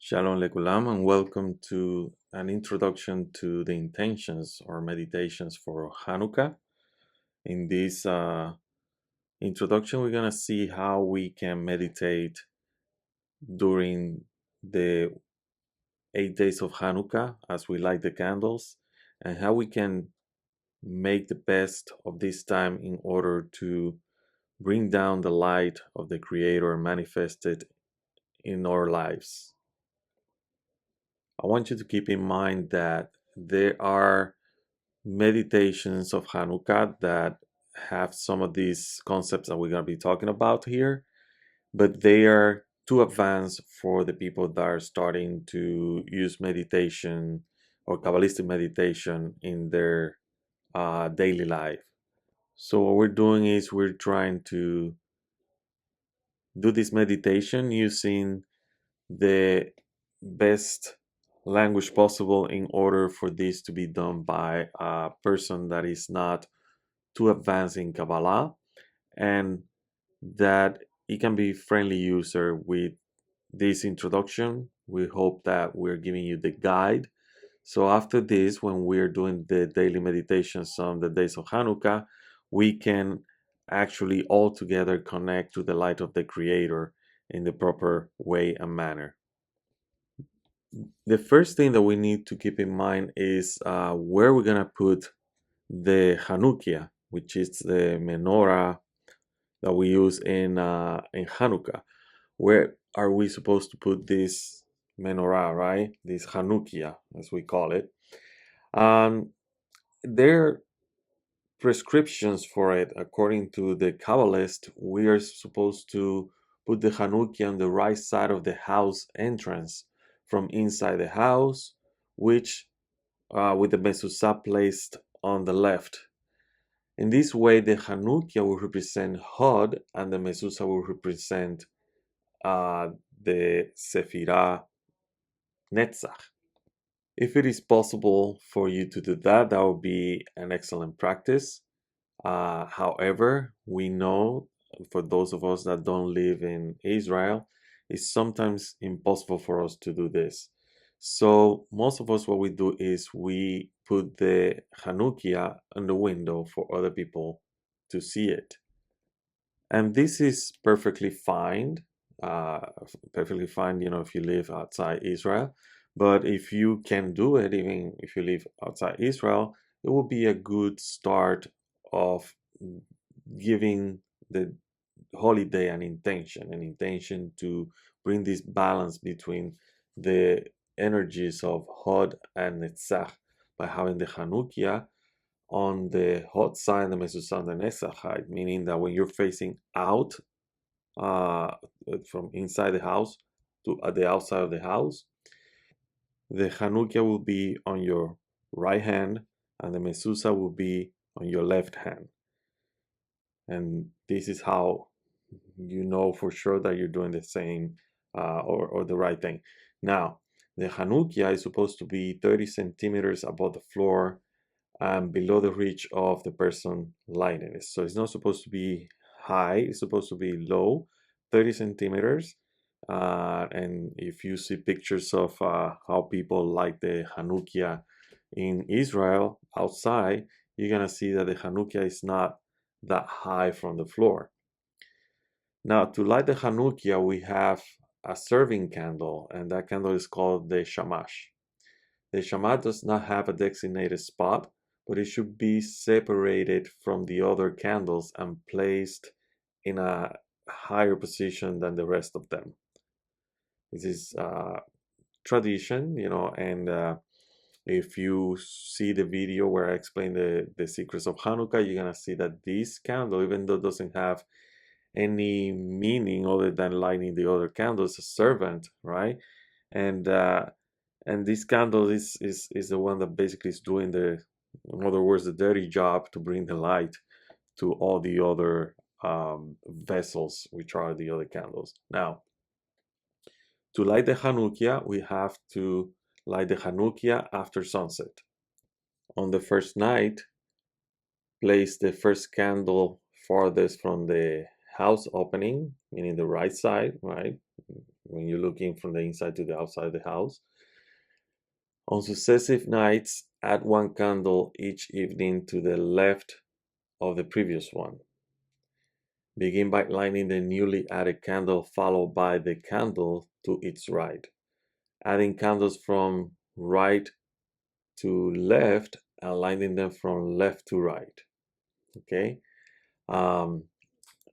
Shalom lekulam and welcome to an introduction to the intentions or meditations for Hanukkah. In this introduction, we're going to see how we can meditate during the 8 days of Hanukkah as we light the candles, and how we can make the best of this time in order to bring down the light of the Creator manifested in our lives. I want you to keep in mind that there are meditations of Hanukkah that have some of these concepts that we're going to be talking about here, but they are too advanced for the people that are starting to use meditation or Kabbalistic meditation in their daily life. So what we're doing is we're trying to do this meditation using the best language possible in order for this to be done by a person that is not too advanced in Kabbalah, and that it can be friendly user with this introduction. We hope that we're giving you the guide. So after this, when we're doing the daily meditations on the days of Hanukkah, we can actually all together connect to the light of the Creator in the proper way and manner. The first thing that we need to keep in mind is where we're gonna put the Hanukkah, which is the menorah that we use in Hanukkah. Where are we supposed to put this menorah, right? This Hanukkah, as we call it. There are prescriptions for it. According to the Kabbalist, we are supposed to put the Hanukkah on the right side of the house entrance from inside the house, which with the mezuzah placed on the left. In this way, the Hanukkah will represent Hod and the mezuzah will represent the Sephirah Netzach. If it is possible for you to do that, that would be an excellent practice. However, we know for those of us that don't live in Israel, it's sometimes impossible for us to do this. So most of us, what we do is we put the Hanukkah on the window for other people to see it. And this is perfectly fine, if you live outside Israel. But if you can do it, even if you live outside Israel, it will be a good start of giving the holiday an intention to bring this balance between the energies of Hod and Netzach by having the Hanukkah on the Hod side and the mezuzah on the Netzach side, meaning that when you're facing out from inside the house to the outside of the house, the Hanukkah will be on your right hand and the mezuzah will be on your left hand. And this is how you know for sure that you're doing the same or the right thing. Now, the Hanukkah is supposed to be 30 centimeters above the floor and below the reach of the person lighting it. So it's not supposed to be high, it's supposed to be low, 30 centimeters. And if you see pictures of how people light the Hanukkah in Israel outside, you're gonna see that the Hanukkah is not that high from the floor. Now, to light the Hanukkah, we have a serving candle, and that candle is called the shamash. The shamash does not have a designated spot, but it should be separated from the other candles and placed in a higher position than the rest of them. This is tradition, and if you see the video where I explain the secrets of Hanukkah, you're gonna see that this candle, even though it doesn't have any meaning other than lighting the other candles, a servant, right? And this candle is the one that basically is doing in other words, the dirty job to bring the light to all the other vessels, which are the other candles. Now, to light the Hanukkah, we have to light the Hanukkah after sunset. On the first night, place the first candle farthest from the house opening, meaning the right side, right? when you're looking from the inside to the outside of the house. On successive nights, add one candle each evening to the left of the previous one. Begin by lighting the newly added candle followed by the candle to its right. Adding candles from right to left and lighting them from left to right. Okay.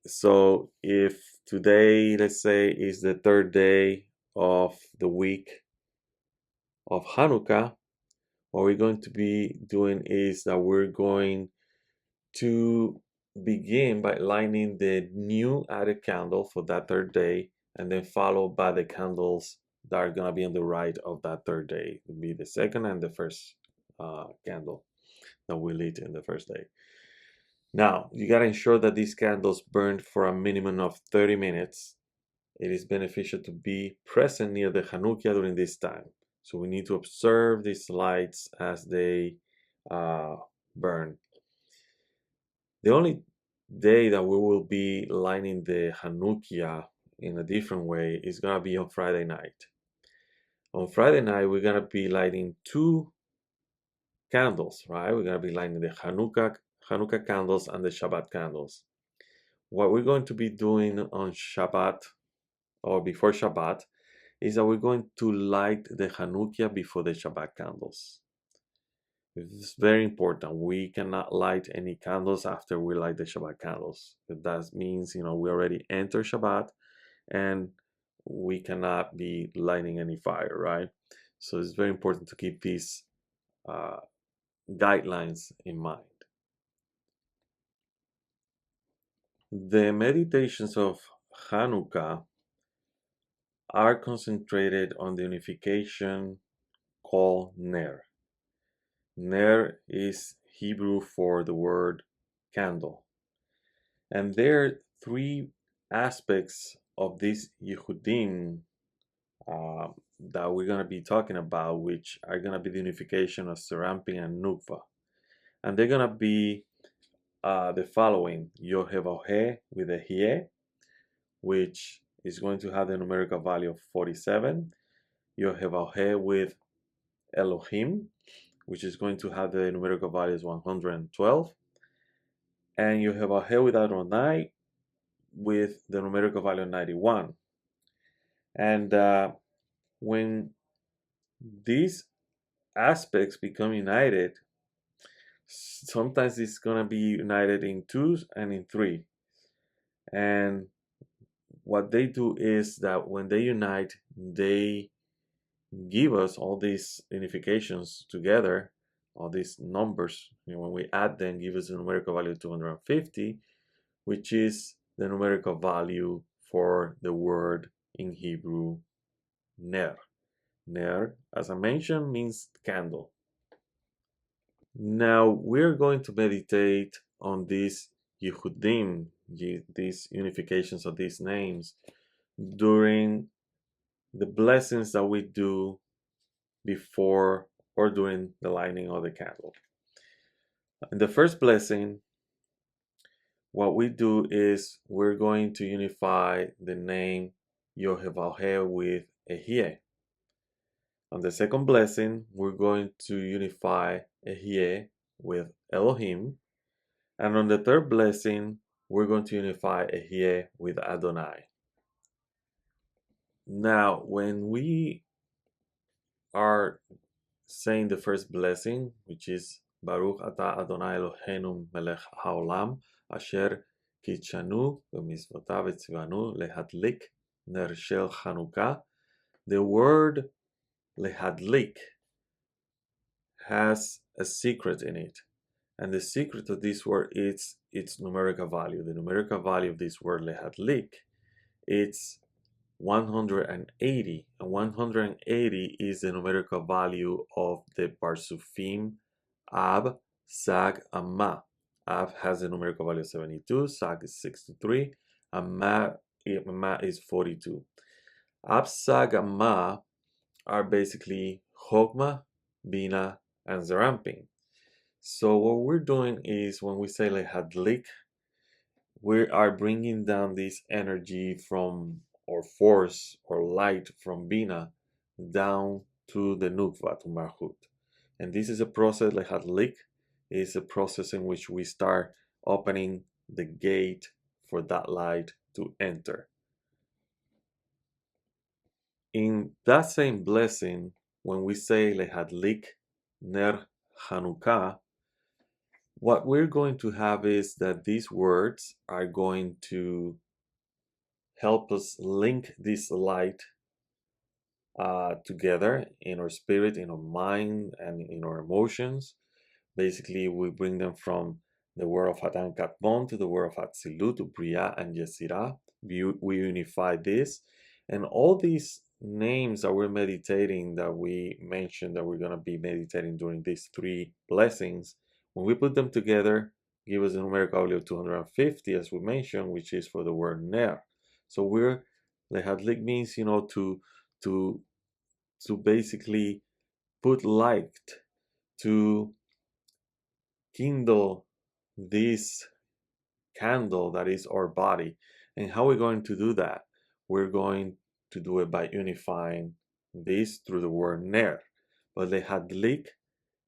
So if today, let's say, is the third day of the week of Hanukkah, what we're going to be doing is that we're going to begin by lighting the new added candle for that third day, and then followed by the candles that are going to be on the right of that third day. It will be the second and the first candle that we lit in the first day. Now, you got to ensure that these candles burn for a minimum of 30 minutes. It is beneficial to be present near the Hanukkah during this time. So we need to observe these lights as they burn. The only day that we will be lighting the Hanukkah in a different way is going to be on Friday night. On Friday night, we're going to be lighting two candles, right? We're going to be lighting the Hanukkah candles and the Shabbat candles. What we're going to be doing on Shabbat or before Shabbat is that we're going to light the Hanukkah before the Shabbat candles. It's very important. We cannot light any candles after we light the Shabbat candles. That means, we already enter Shabbat and we cannot be lighting any fire, right? So it's very important to keep these guidelines in mind. The meditations of Hanukkah are concentrated on the unification called Ner. Ner is Hebrew for the word candle. And there are three aspects of this Yehudim that we're going to be talking about, which are going to be the unification of Seramping and Nukva. And they're going to be the following: YAAHVH with Ehyeh, which is going to have the numerical value of 47. YAAHVH with Elohim, which is going to have the numerical value is 112. And YAAHVH with Adonai with the numerical value 91. And when these aspects become united, sometimes it's going to be united in 2 and in 3. And what they do is that when they unite, they give us all these unifications together, all these numbers. When we add them, give us a numerical value of 250, which is the numerical value for the word in Hebrew, Ner. Ner, as I mentioned, means candle. Now we're going to meditate on these Yehudim, these unifications of these names, during the blessings that we do before or during the lighting of the candle. In the first blessing, what we do is we're going to unify the name YAAHVH with Ehyeh. On the second blessing, we're going to unify Ehyeh with Elohim. And on the third blessing, we're going to unify Ehyeh with Adonai. Now, when we are saying the first blessing, which is Baruch Ata Adonai Eloheinu Melech Haolam, Asher Kitshanu B'mitzvotav Etzivanu Lehadlik Ner Shel Chanukah, the word Lehadlik has a secret in it. And the secret of this word is its numerical value. The numerical value of this word Lehadlik, it's 180, and 180 is the numerical value of the Parsufim Ab, Sag, and Ma. Ab has a numerical value of 72, Sag is 63, and Ma is 42. Ab, Sag, and Ma are basically Chogma, Bina, and Zeramping. So what we're doing is when we say Lehadlik, we are bringing down this energy from or force or light from Bina down to the Nukva, to Malchut. And this is a process, Lehadlik is a process in which we start opening the gate for that light to enter. In that same blessing, when we say Lehadlik Ner Hannukah, what we're going to have is that these words are going to help us link this light together in our spirit, in our mind, and in our emotions. Basically, we bring them from the word of Hatan Katmon to the word of Atzilut, to Bria and Yesirah. We unify this, and all these names that we're meditating, that we mentioned that we're going to be meditating during these 3 blessings, when we put them together, give us a numerical value of 250, as we mentioned, which is for the word Ner. So we're Lehadlik means, to basically put light, to kindle this candle that is our body. And how are we going to do that? We're going to do it by unifying this through the word Ner. But Lehadlik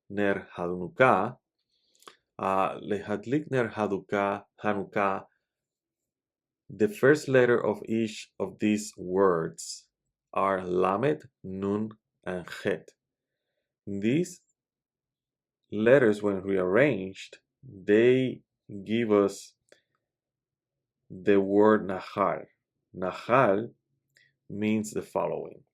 Ner Hannukah, Lehadlik Ner Hannukah, the first letter of each of these words are Lamed, Nun, and Het. These letters, when rearranged, they give us the word Nahal. Nahal means the following.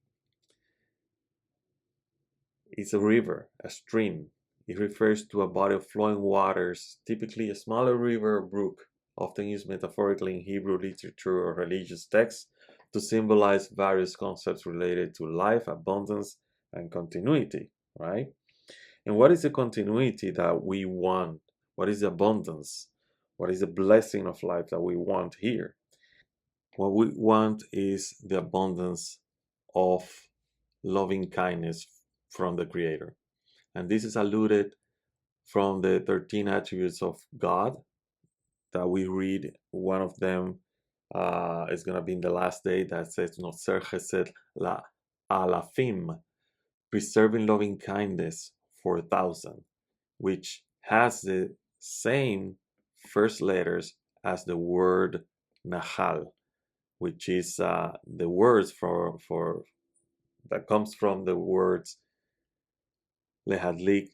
It's a river, a stream. It refers to a body of flowing waters, typically a smaller river or brook, often used metaphorically in Hebrew literature or religious texts to symbolize various concepts related to life, abundance, and continuity, right? And what is the continuity that we want? What is the abundance? What is the blessing of life that we want here? What we want is the abundance of loving kindness from the Creator. And this is alluded from the 13 attributes of God that we read. One of them is going to be in the last day that says, Noser Chesed La Alafim, preserving loving kindness for 1,000, which has the same first letters as the word Nahal, which is the words for that comes from the words Lehadlik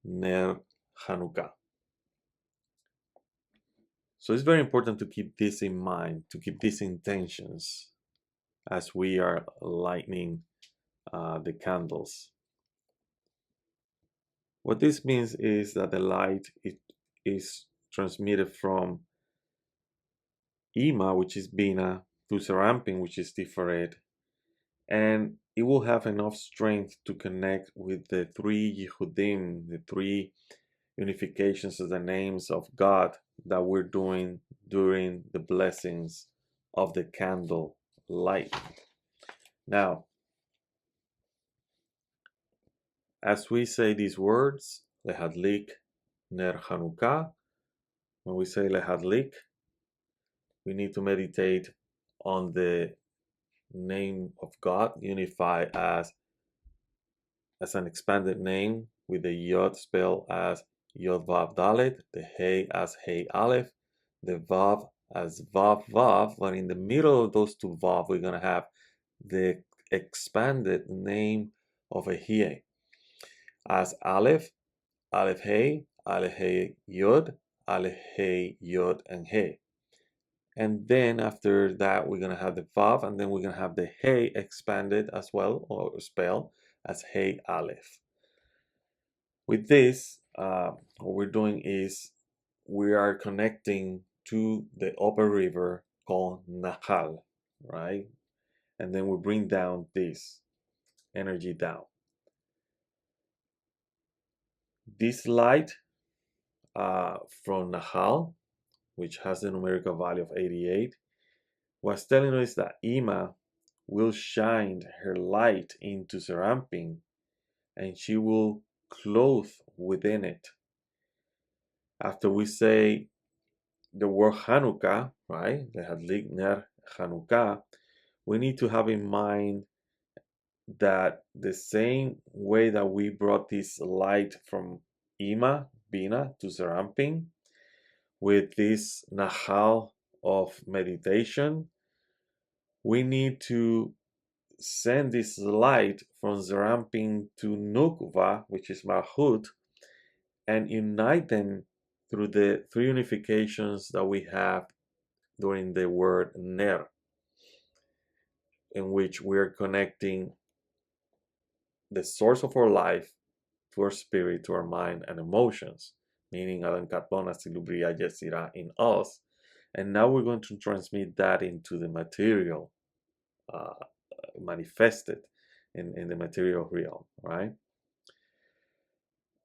Ner Hannukah. So it's very important to keep this in mind, to keep these intentions as we are lighting the candles. What this means is that the light is transmitted from Ima, which is Bina, to Serampin, which is Tiferet, and it will have enough strength to connect with the 3 Yehudim, the 3 unifications of the names of God that we're doing during the blessings of the candle light. Now, as we say these words, Lehadlik Ner Hannukah, when we say Lehadlik, we need to meditate on the name of God, unify as an expanded name, with the Yod spelled as Yod Vav Dalet, the Hey as Hey Aleph, the Vav as Vav Vav, but in the middle of those 2 Vav, we're going to have the expanded name of Ehyeh as Aleph, Aleph Hey, Aleph Hey Yod, Aleph Hey Yod, and Hey. And then after that, we're going to have the Vav, and then we're going to have the Hey expanded as well, or spell as Hey Aleph. With this, what we're doing is we are connecting to the upper river called Nahal, right? And then we bring down this energy down. This light from Nahal, which has the numerical value of 88, was telling us that Ima will shine her light into Serampin, and she will clothe within it. After we say the word Hanukkah, right? The Hadlik Ner Hanukkah, we need to have in mind that the same way that we brought this light from Ima, Bina, to Serampin, with this Nahal of meditation, we need to send this light from Serampin to Nukva, which is Malchut, and unite them through the three unifications that we have during the word Ner, in which we're connecting the source of our life to our spirit, to our mind and emotions, meaning Adam Katbona Silubria Yesira in us. And now we're going to transmit that into the material, manifested in the material realm, right?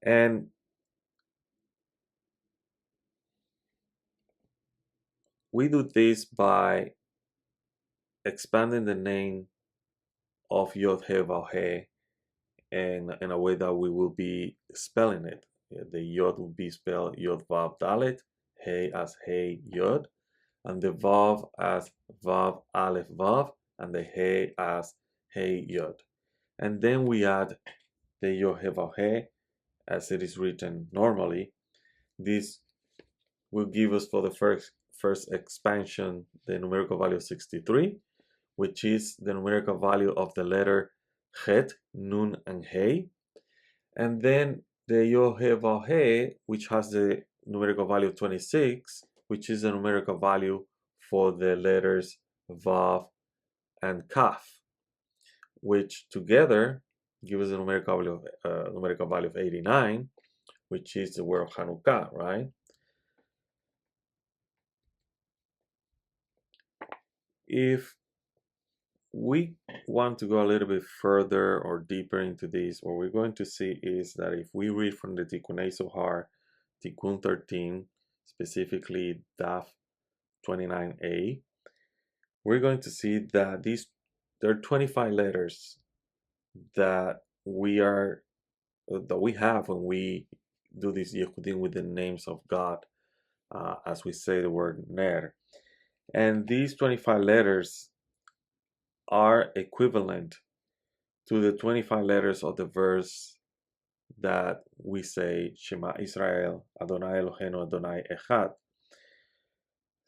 And we do this by expanding the name of YHVH in a way that we will be spelling it. The Yod will be spelled Yod Vav Dalet, Hey as Hey Yod, and the Vav as Vav Aleph Vav, and the Hey as Hey Yod. And then we add the YHVH as it is written normally. This will give us for the first expansion the numerical value of 63, which is the numerical value of the letter Het, Nun, and Hey. And then the YHVH, which has the numerical value of 26, which is the numerical value for the letters Vav and Kaf, which together give us a numerical value of 89, which is the word of Hanukkah, right? If we want to go a little bit further or deeper into this, what we're going to see is that if we read from the Tikkunei Zohar, Tikkun 13, specifically Daf 29a, we're going to see that there are 25 letters that we have when we do this Yehudim with the names of God, as we say the word Ner. And these 25 letters are equivalent to the 25 letters of the verse that we say Shema Israel, Adonai Eloheinu, Adonai Echad.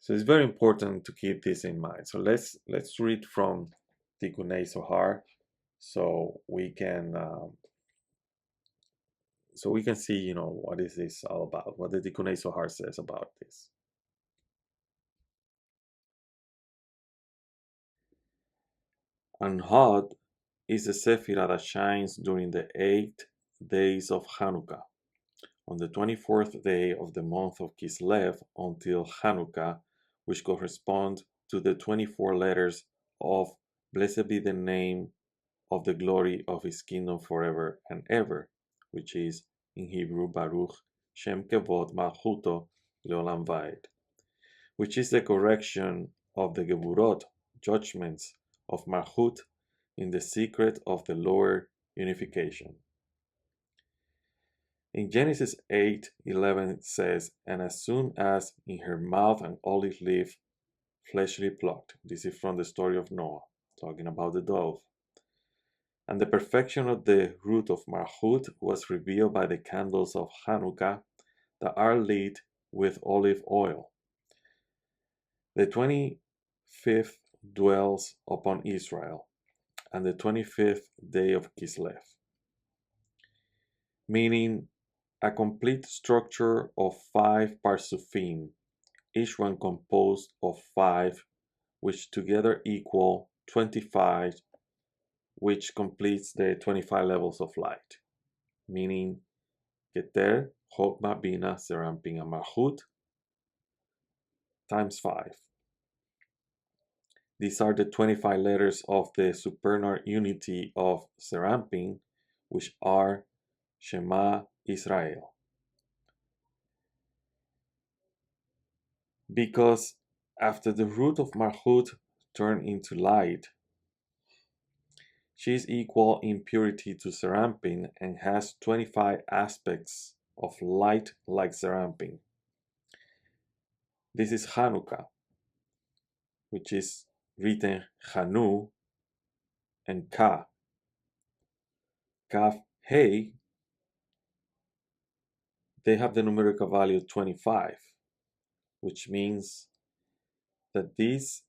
So it's very important to keep this in mind. So let's read from Tikkunei Zohar, so we can see, what is this all about, what the Tikkunei Zohar says about this. And Hod is the Sephirah that shines during the 8 days of Hanukkah, on the 24th day of the month of Kislev until Hanukkah, which correspond to the 24 letters of Blessed be the name of the glory of his kingdom forever and ever, which is in Hebrew Baruch Shem Kevod Malchuto Leolam Vaed, which is the correction of the Geburot, judgments of Malchut in the secret of the lower unification. In Genesis 8:11 it says, and as soon as in her mouth an olive leaf fleshly plucked. This is from the story of Noah, talking about the dove. And the perfection of the root of Malchut was revealed by the candles of Hanukkah that are lit with olive oil. The 25th dwells upon Israel, and the 25th day of Kislev, meaning a complete structure of 5 parsufim, each one composed of 5, which together equal 25, which completes the 25 levels of light, meaning Keter, Chokmah, Bina, Serampin, and Malchut times 5. These are the 25 letters of the supernal unity of Serampin, which are Shema Israel. Because after the root of Malchut turned into light, she is equal in purity to Serampin and has 25 aspects of light like Serampin. This is Hanukkah, which is written Hanu and Ka. Kaf Hey, they have the numerical value 25, which means that this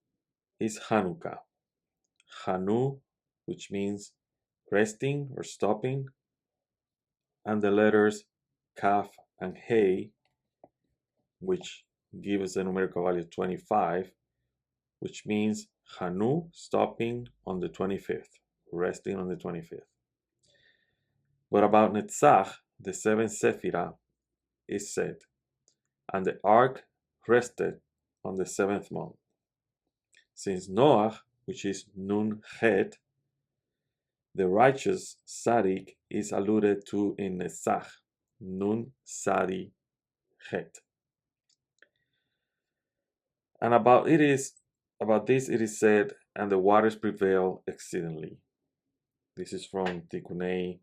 is Hannukah. Hanu, which means resting or stopping, and the letters Kaf and Hey, which give us the numerical value 25, which means Hanu, stopping on the 25th, resting on the 25th. But about Netzach, the seventh Sephirah, is said, and the ark rested on the seventh month. Since Noah, which is Nun Het, the righteous Tzaddik is alluded to in Netzach, Nun Sadi Het. And about this it is said, and the waters prevail exceedingly. This is from Tikkunei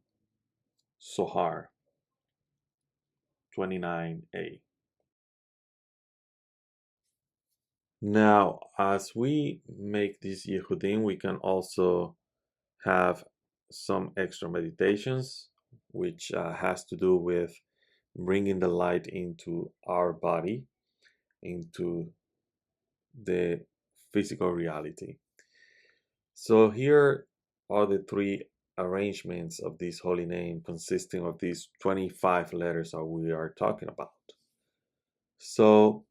Sohar 29a. Now, as we make this Yehudim, we can also have some extra meditations, which has to do with bringing the light into our body, into the physical reality. So here are the three arrangements of this holy name, consisting of these 25 letters that we are talking about. So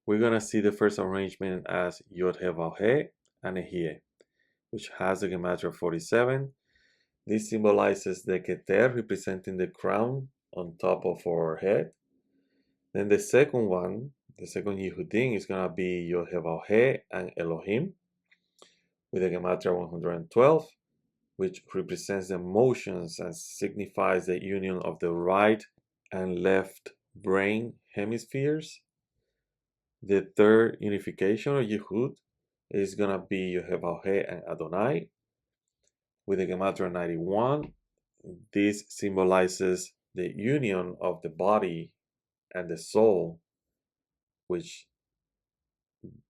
we're going to see the first arrangement as YHVH and Ehyeh, which has a gematria 47. This symbolizes the Keter, representing the crown on top of our head. Then the second one, the second Yehudim, is going to be YHVH and Elohim, with a gematria 112, which represents the motions and signifies the union of the right and left brain hemispheres. The third unification, or Yehud, is going to be YHVH and Adonai, with a gematria 91. This symbolizes the union of the body and the soul, which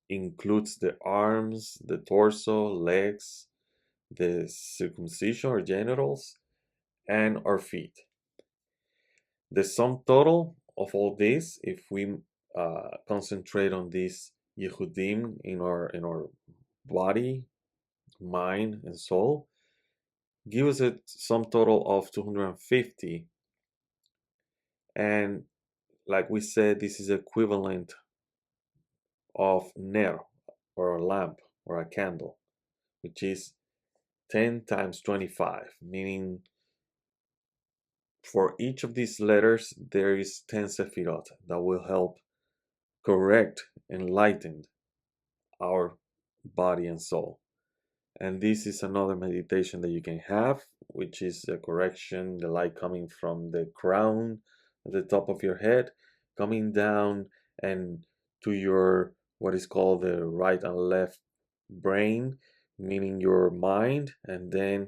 includes the arms, the torso, legs, the circumcision or genitals, and our feet. The sum total of all this, if we concentrate on this Yehudim in our body, mind, and soul, gives us a sum total of 250. And like we said, this is equivalent of ner, or a lamp, or a candle, which is 10 times 25, meaning for each of these letters there is 10 sefirot that will help correct, enlighten our body and soul. And this is another meditation that you can have, which is a correction, the light coming from the crown at the top of your head, coming down and to your what is called the right and left brain, meaning your mind, and then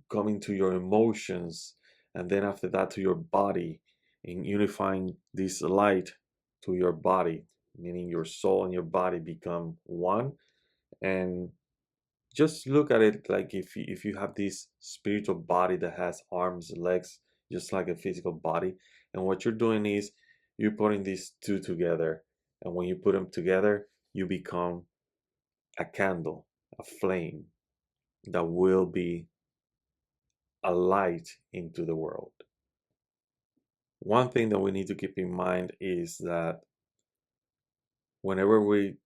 coming to your emotions, and then after that to your body, in unifying this light to your body, meaning your soul and your body become one. And just look at it like if you have this spiritual body that has arms, legs, just like a physical body, and what you're doing is you're putting these two together, and when you put them together, you become a candle, a flame that will be a light into the world. One thing that we need to keep in mind is that whenever we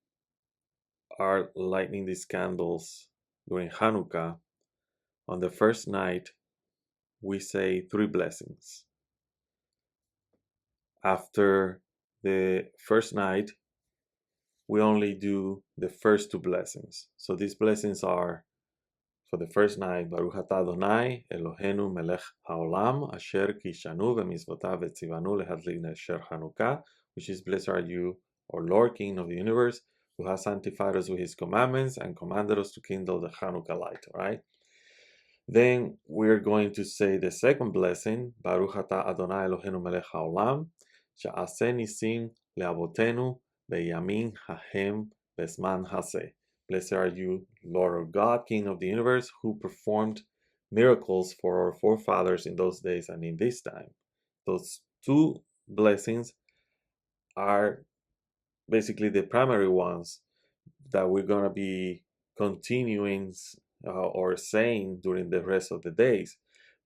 are lighting these candles during Hanukkah, on the first night, we say 3 blessings. After the first night, we only do the first 2 blessings. So these blessings are, for the first night, Baruch atah Adonai, Eloheinu melech haolam, asher kishanu v'mitzvotav v'tzivanu lehadlik nesher Hanukkah, which is, blessed are you, O Lord, King of the universe, who has sanctified us with his commandments and commanded us to kindle the Hanukkah light, right? Then we're going to say the second blessing, Baruch atah Adonai Eloheinu melech haolam, she'aseh nisim le'avotenu beyamin hahem Lesman Hase. Blessed are you, Lord our God, King of the universe, who performed miracles for our forefathers in those days and in this time. Those two blessings are basically the primary ones that we're going to be continuing or saying during the rest of the days.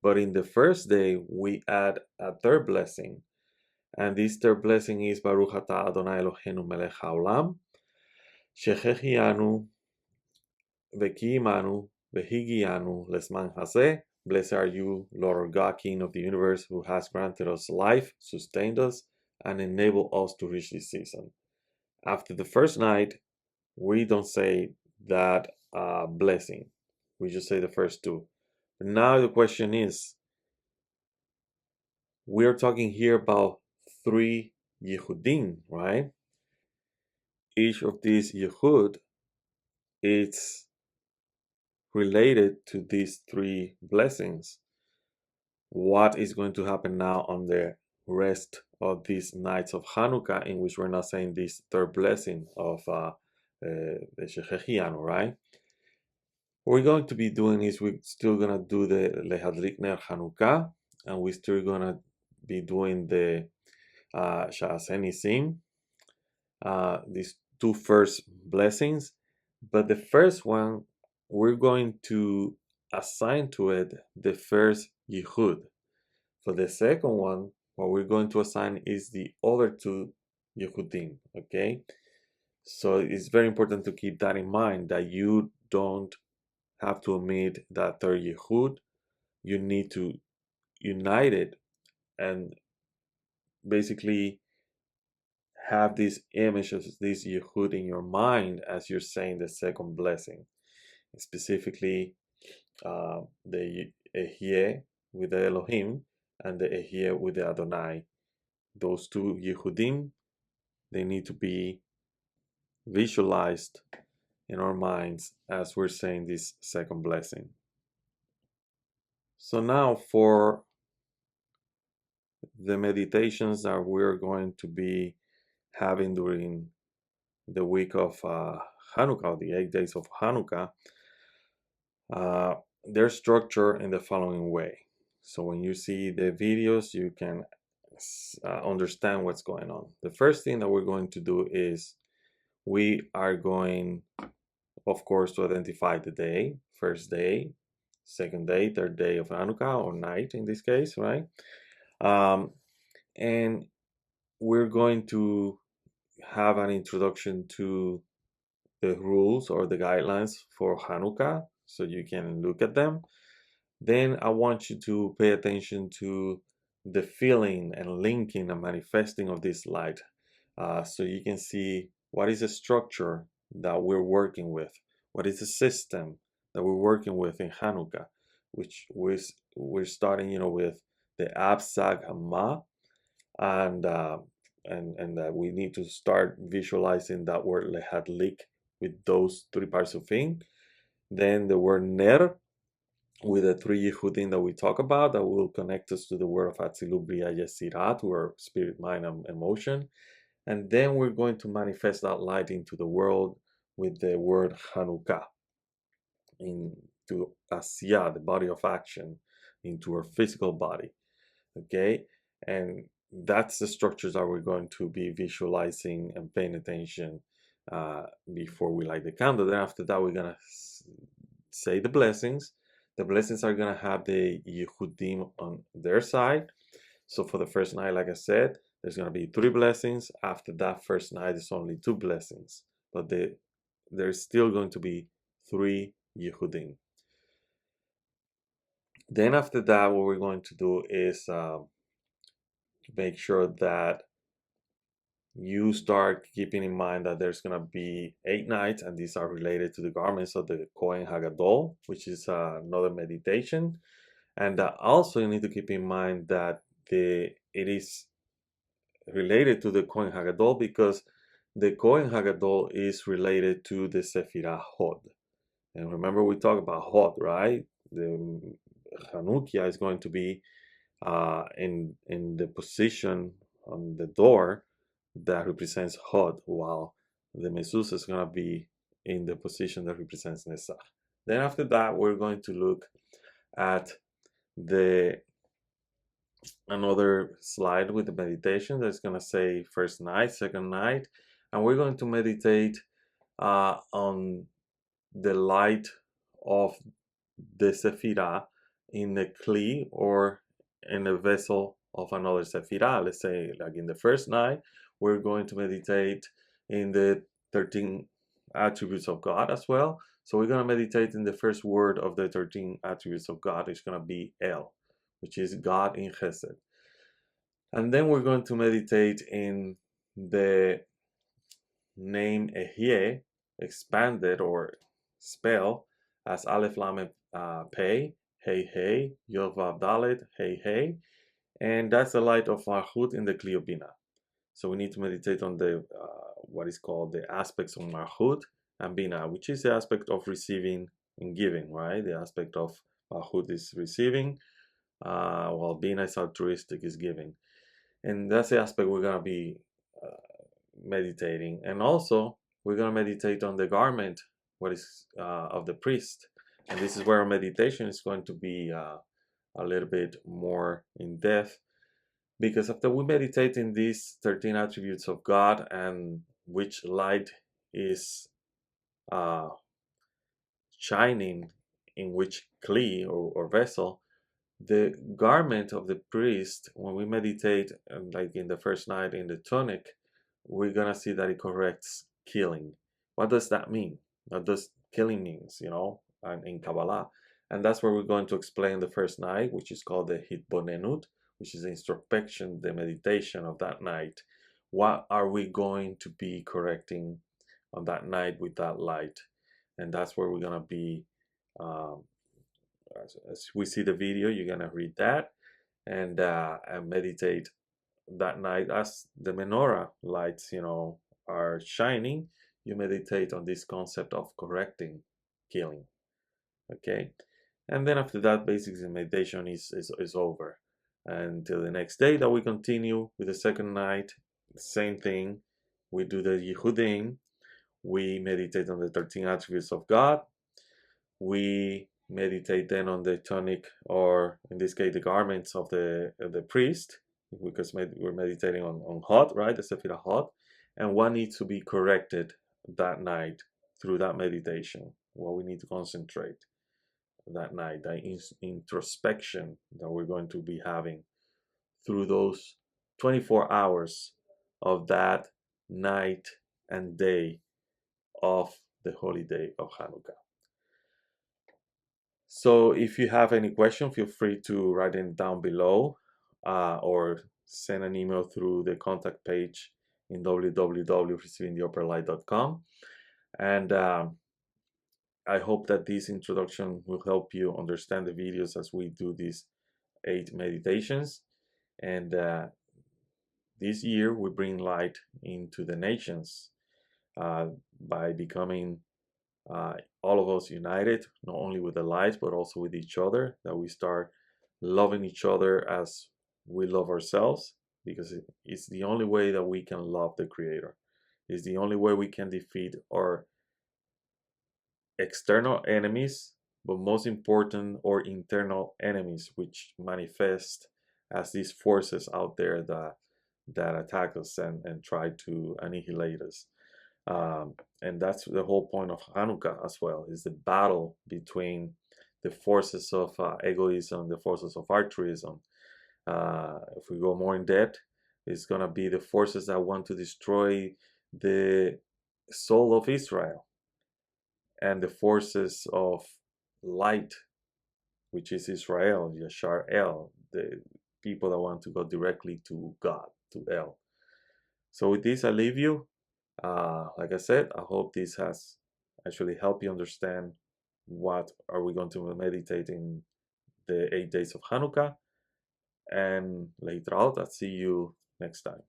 But in the first day, we add a third blessing. And this third blessing is Baruch atah Adonai Eloheinu melech haolam, shechechianu v'kiimanu v'higianu lesman hazeh. Blessed are you, Lord our God, King of the universe, who has granted us life, sustained us, and enabled us to reach this season. After the first night, we don't say that blessing. We just say the first two. But now the question is, we're talking here about 3 Yehudim, right? Each of these Yehud is related to these 3 blessings. What is going to happen now on the rest of these nights of Hanukkah, in which we're not saying this third blessing of the Shechechianu, right? What we're going to be doing is we're still going to do the Lehadlik Ner Hanukkah, and we're still going to be doing the Sha'aseh Nisim, these 2 first blessings. But the first one, we're going to assign to it the first Yehud. For the second one, what we're going to assign is the other 2 Yehudim, okay? So it's very important to keep that in mind, that you don't have to omit that third Yehud. You need to unite it and basically have this image of this Yehud in your mind as you're saying the second blessing. Specifically, the Ehyeh with the Elohim and the Ehyeh with the Adonai. Those 2 Yehudim, they need to be visualized in our minds as we're saying this second blessing. So now for the meditations that we're going to be having during the week of Hanukkah, the 8 days of Hanukkah, they're structured in the following way. So when you see the videos, you can understand what's going on. The first thing that we're going to do is we are going, of course, to identify the day, first day, second day, third day of Hanukkah, or night in this case, right? And we're going to have an introduction to the rules or the guidelines for Hanukkah, so you can look at them. Then I want you to pay attention to the feeling and linking and manifesting of this light, so you can see what is the structure that we're working with, what is the system that we're working with in Hanukkah, which we're starting, with the Absag Hama, and that we need to start visualizing that word Lehadlik with those 3 parts of thing. Then the word Ner with the 3 Yehudim that we talk about, that will connect us to the word of Atzilut Bria Yesirat, to our spirit, mind, and emotion. And then we're going to manifest that light into the world with the word Hanukkah, into Asiyah, the body of action, into our physical body. Okay? And that's the structures that we're going to be visualizing and paying attention before we light the candle. Then after that, we're going to say the blessings. The blessings are going to have the Yehudim on their side. So for the first night, like I said, there's going to be 3 blessings. After that first night, it's only 2 blessings. But there's still going to be 3 Yehudim. Then after that, what we're going to do is make sure that you start keeping in mind that there's going to be 8 nights, and these are related to the garments of the Kohen Hagadol, which is another meditation. And also you need to keep in mind that it is related to the Kohen Hagadol because the Kohen Hagadol is related to the Sephirah Hod. And remember, we talked about Hod, right? The Hanukkah is going to be in the position on the door that represents Hod, while the mezuzah is going to be in the position that represents Nesach. Then after that, we're going to look at another slide with the meditation that's going to say first night, second night, and we're going to meditate on the light of the Sephirah in the Kli or in a vessel of another Sephirah. Let's say, like in the first night, we're going to meditate in the 13 attributes of God as well. So we're going to meditate in the first word of the 13 attributes of God. It's going to be El, which is God in Chesed. And then we're going to meditate in the name Ehyeh, expanded or spell as Aleph Lamed Pei, Hey Hey, Yod Vav Dalet, Hey Hey, and that's the light of Malchut in the Kli of Binah. So we need to meditate on the what is called the aspects of Malchut and Binah, which is the aspect of receiving and giving, right? The aspect of Malchut is receiving, while Binah is altruistic, is giving. And that's the aspect we're going to be meditating. And also, we're going to meditate on the garment, what is of the priest. And this is where our meditation is going to be a little bit more in depth, because after we meditate in these 13 attributes of God and which light is shining in which kli or vessel, the garment of the priest, when we meditate, like in the first night in the tunic, we're gonna see that it corrects killing. What does that mean? What does killing means, in Kabbalah? And that's where we're going to explain the first night, which is called the Hitbonenut, which is the introspection, the meditation of that night. What are we going to be correcting on that night with that light? And that's where we're gonna be. As we see the video, you're gonna read that and meditate that night as the menorah lights, are shining. You meditate on this concept of correcting killing. Okay, and then after that, basically the meditation is over until the next day that we continue with the second night. Same thing. We do the Yehudim. We meditate on the 13 attributes of God. We meditate then on the tunic, or in this case the garments of the priest, because we're meditating on Hod, right, the Sephirah Hod, and what needs to be corrected that night through that meditation, what we need to concentrate that night, that introspection that we're going to be having through those 24 hours of that night and day of the holy day of Hanukkah. So if you have any question, feel free to write it down below, or send an email through the contact page in www.receivingtheupperlight.com. And I hope that this introduction will help you understand the videos as we do these 8 meditations. And this year we bring light into the nations by becoming all of us united, not only with the light, but also with each other, that we start loving each other as we love ourselves, because it's the only way that we can love the Creator. It's the only way we can defeat our external enemies, but most important, our internal enemies, which manifest as these forces out there that attack us and try to annihilate us. And that's the whole point of Hanukkah as well, is the battle between the forces of egoism, the forces of altruism. If we go more in depth, it's going to be the forces that want to destroy the soul of Israel, and the forces of light, which is Israel, Yashar El, the people that want to go directly to God, to El. So with this, I leave you. Like I said, I hope this has actually helped you understand what are we going to meditate in the 8 days of Hanukkah. And later out, I'll see you next time.